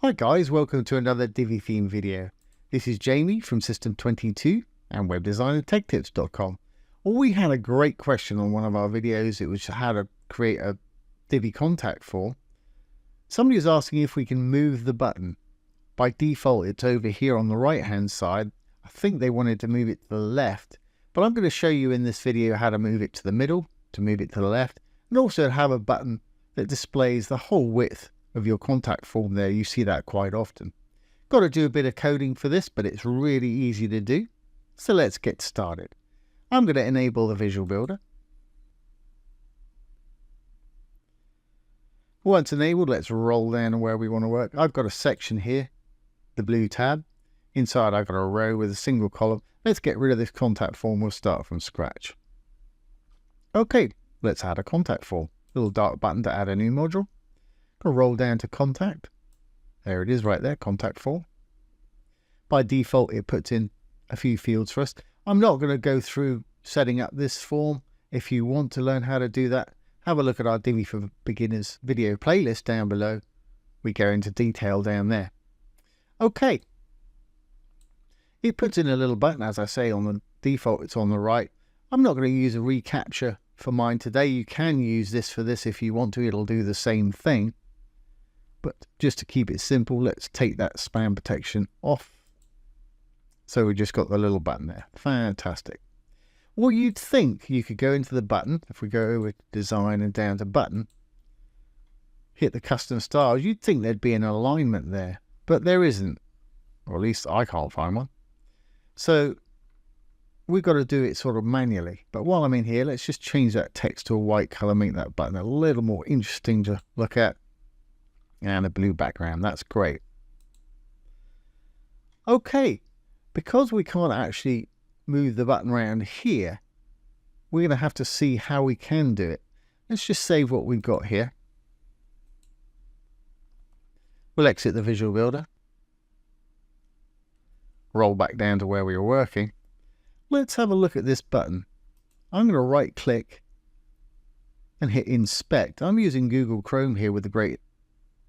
Hi guys, welcome to another Divi Theme video. This is Jamie from System 22 and webdesignandtechtips.com. Well, we had a great question on one of our videos. It was how to create a Divi contact form. Somebody was asking if we can move the button. By default, it's over here on the right hand side. I think they wanted to move it to the left, but I'm going to show you in this video how to move it to the middle, to move it to the left, and also have a button that displays the whole width of your contact form there. You see that quite often. Got to do a bit of coding for this, but it's really easy to do. So let's get started. I'm going to enable the Visual Builder. Once enabled, let's roll down to where we want to work. I've got a section here, the blue tab. Inside I've got a row with a single column. Let's get rid of this contact form. We'll start from scratch. Okay, let's add a contact form. Little dark button to add a new module. I'll roll down to contact. There it is right there, contact form. By default, it puts in a few fields for us. I'm not going to go through setting up this form. If you want to learn how to do that, have a look at our Divi for Beginners video playlist down below. We go into detail down there. Okay. It puts in a little button, as I say, on the default, it's on the right. I'm not going to use a recapture for mine today. You can use this for this if you want to. It'll do the same thing. But just to keep it simple, let's take that spam protection off. So we just got the little button there. Fantastic. Well, you'd think you could go into the button. If we go over to design and down to button, hit the custom styles, you'd think there'd be an alignment there, but there isn't. Or at least I can't find one. So we've got to do it sort of manually. But while I'm in here, let's just change that text to a white color, make that button a little more interesting to look at. And a blue background, that's great. Okay, because we can't actually move the button around here, we're going to have to see how we can do it. Let's just save what we've got here. We'll exit the Visual Builder. Roll back down to where we were working. Let's have a look at this button. I'm going to right click and hit inspect. I'm using Google Chrome here with the great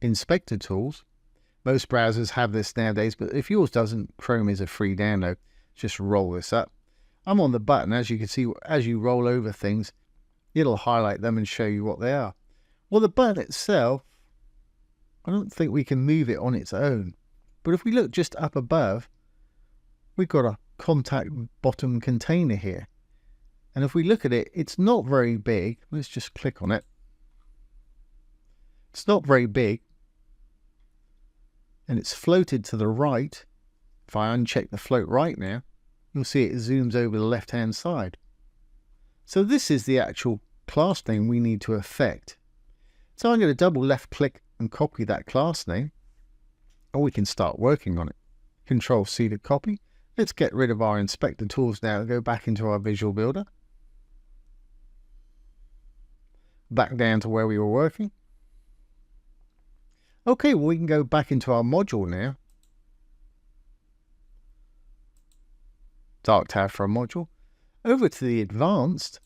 inspector tools. Most browsers have this nowadays, but if yours doesn't, Chrome is a free download. Just roll this up. I'm on the button. As you can see, as you roll over things, it'll highlight them and show you what they are. Well, the button itself, I don't think we can move it on its own. But if we look just up above, we've got a contact bottom container here. And if we look at it, it's not very big. Let's just click on it. It's not very big. And it's floated to the right. If I uncheck the float right now, you'll see it zooms over the left hand side. So this is the actual class name we need to affect. So I'm going to double left click and copy that class name, and we can start working on it. Control C to copy. Let's get rid of our inspector tools now and go back into our Visual Builder. Back down to where we were working. Okay, well, we can go back into our module now. Dark tab for a module. Over to the advanced,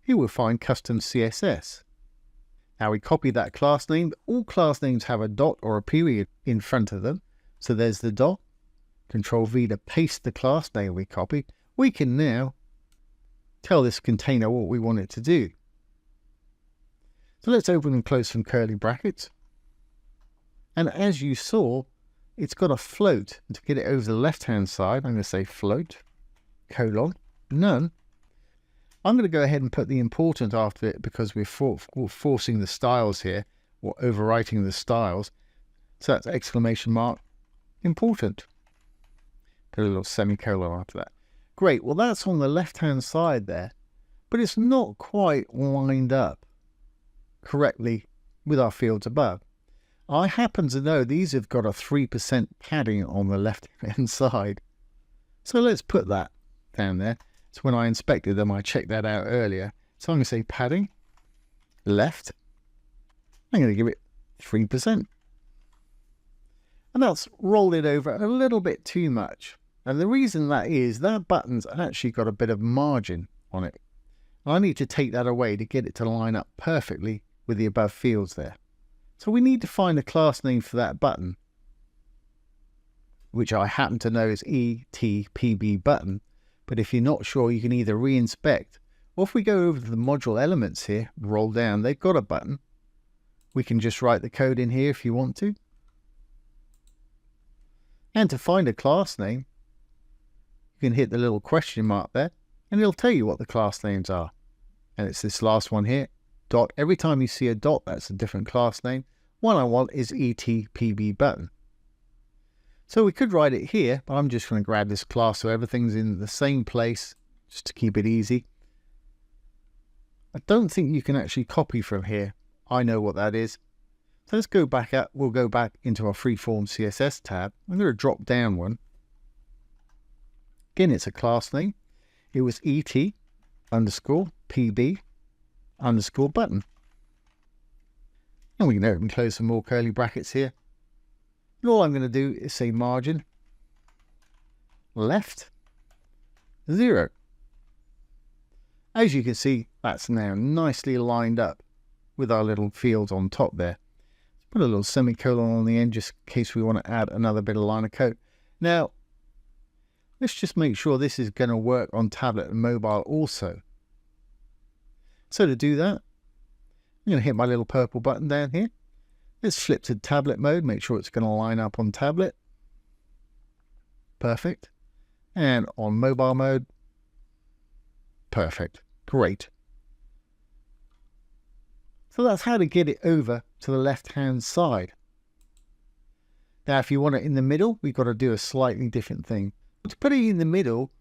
here we'll find custom CSS. Now we copy that class name. All class names have a dot or a period in front of them. So there's the dot. Control V to paste the class name we copied. We can now tell this container what we want it to do. So let's open and close some curly brackets. And as you saw, it's got a float. And to get it over the left-hand side, I'm going to say float, colon, none. I'm going to go ahead and put the important after it because we're forcing the styles here, or overwriting the styles. So that's exclamation mark, important. Put a little semicolon after that. Great, well that's on the left-hand side there, but it's not quite lined up correctly with our fields above. I happen to know these have got a 3% padding on the left-hand side. So let's put that down there. So when I inspected them, I checked that out earlier. So I'm going to say padding, left. I'm going to give it 3%. And that's rolled it over a little bit too much. And the reason that is, that button's actually got a bit of margin on it. I need to take that away to get it to line up perfectly with the above fields there. So we need to find a class name for that button. which I happen to know is ETPB button. But if you're not sure, you can either re-inspect, or if we go over to the module elements here, roll down, they've got a button. We can just write the code in here if you want to. And to find a class name, you can hit the little question mark there, and it'll tell you what the class names are. And it's this last one here, dot. Every time you see a dot, that's a different class name. One I want is ETPB button. So we could write it here, but I'm just going to grab this class so everything's in the same place, just to keep it easy. I don't think you can actually copy from here. I know what that is. So let's go back up. We'll go back into our freeform CSS tab. I'm going to drop down one. Again, it's a class name. It was ET_PB_ button. And we can open and close some more curly brackets here. And all I'm going to do is say margin left 0. As you can see, that's now nicely lined up with our little fields on top there. Let's put a little semicolon on the end just in case we want to add another bit of line of code. Now, let's just make sure this is going to work on tablet and mobile also. So to do that, I'm going to hit my little purple button down here. Let's flip to tablet mode, make sure it's going to line up on tablet. Perfect. And on mobile mode, perfect. Great. So that's how to get it over to the left-hand side. Now, if you want it in the middle, we've got to do a slightly different thing. But to put it in the middle,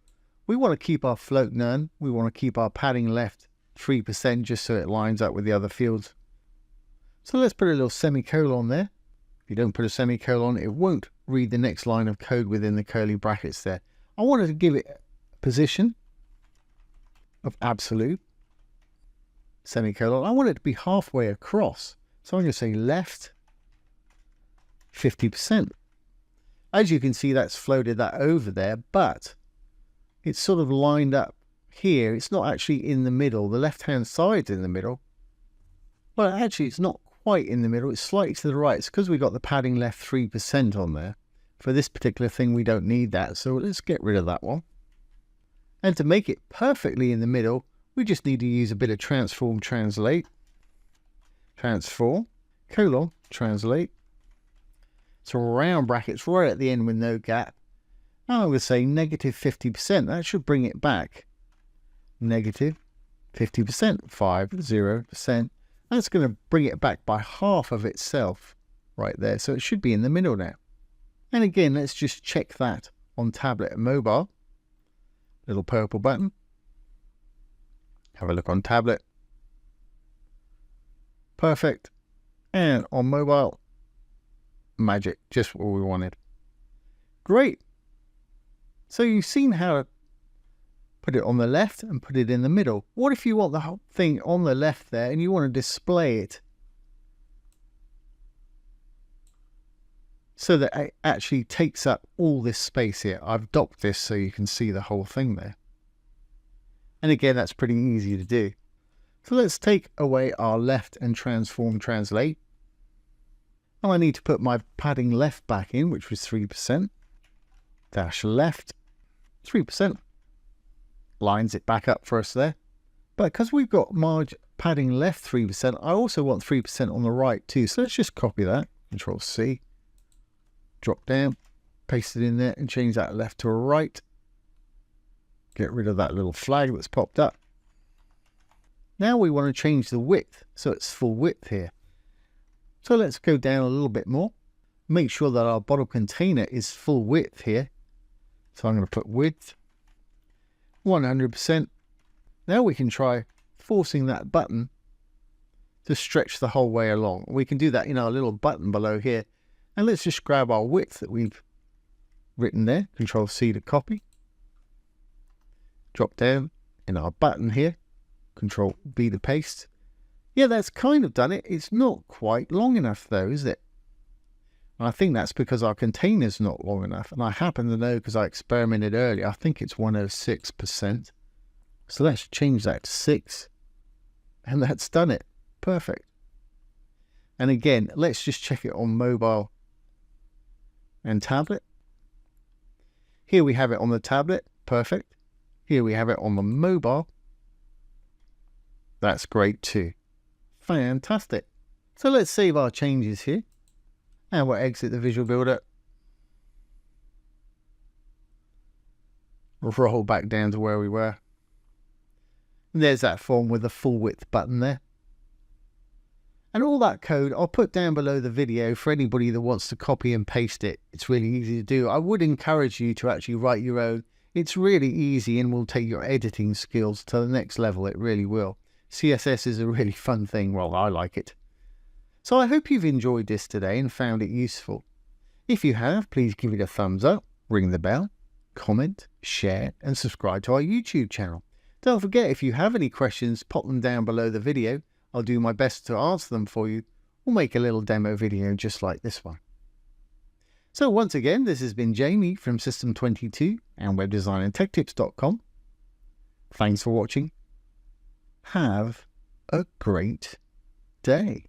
we want to keep our float none. We want to keep our padding left 3% just so it lines up with the other fields. So let's put a little semicolon there. If you don't put a semicolon, it won't read the next line of code within the curly brackets there. I wanted to give it a position of absolute, semicolon. I want it to be halfway across. So I'm going to say left 50%. As you can see, that's floated that over there, but it's sort of lined up here. It's not actually in the middle. The left-hand side's in the middle. Well, actually, it's not quite in the middle. It's slightly to the right. It's because we got the padding left 3% on there. For this particular thing, we don't need that. So let's get rid of that one. And to make it perfectly in the middle, we just need to use a bit of transform translate. Transform, colon, translate. So round brackets right at the end with no gap. Now I'm going to say negative 50%. That should bring it back. Negative 50%, 50%. That's going to bring it back by half of itself right there. So it should be in the middle now. And again, let's just check that on tablet and mobile. Little purple button. Have a look on tablet. Perfect. And on mobile, magic, just what we wanted. Great. So you've seen how to put it on the left and put it in the middle. What if you want the whole thing on the left there and you want to display it so that it actually takes up all this space here? I've docked this so you can see the whole thing there. And again, that's pretty easy to do. So let's take away our left and transform translate. Now I need to put my padding left back in, which was 3%. Dash left, 3%. Lines it back up for us there. But because we've got padding left 3%, I also want 3% on the right too. So let's just copy that. Control C. Drop down, paste it in there and change that left to a right. Get rid of that little flag that's popped up. Now we want to change the width so it's full width here. So let's go down a little bit more. Make sure that our bottom container is full width here. So I'm going to put width 100%. Now we can try forcing that button to stretch the whole way along. We can do that in our little button below here. And let's just grab our width that we've written there. Control C to copy. Drop down in our button here. Control B to paste. Yeah, that's kind of done it. It's not quite long enough though, is it? And I think that's because our container's not long enough. And I happen to know because I experimented earlier, I think it's 106%. So let's change that to 6. And that's done it. Perfect. And again, let's just check it on mobile and tablet. Here we have it on the tablet. Perfect. Here we have it on the mobile. That's great too. Fantastic. So let's save our changes here. And we'll exit the Visual Builder. Roll back down to where we were. And there's that form with the full width button there. And all that code I'll put down below the video for anybody that wants to copy and paste it. It's really easy to do. I would encourage you to actually write your own. It's really easy and will take your editing skills to the next level. It really will. CSS is a really fun thing. Well, I like it. So I hope you've enjoyed this today and found it useful. If you have, please give it a thumbs up, ring the bell, comment, share and subscribe to our YouTube channel. Don't forget, if you have any questions, pop them down below the video. I'll do my best to answer them for you or make a little demo video just like this one. So once again, this has been Jamie from System22 and webdesignandtechtips.com. Thanks for watching. Have a great day.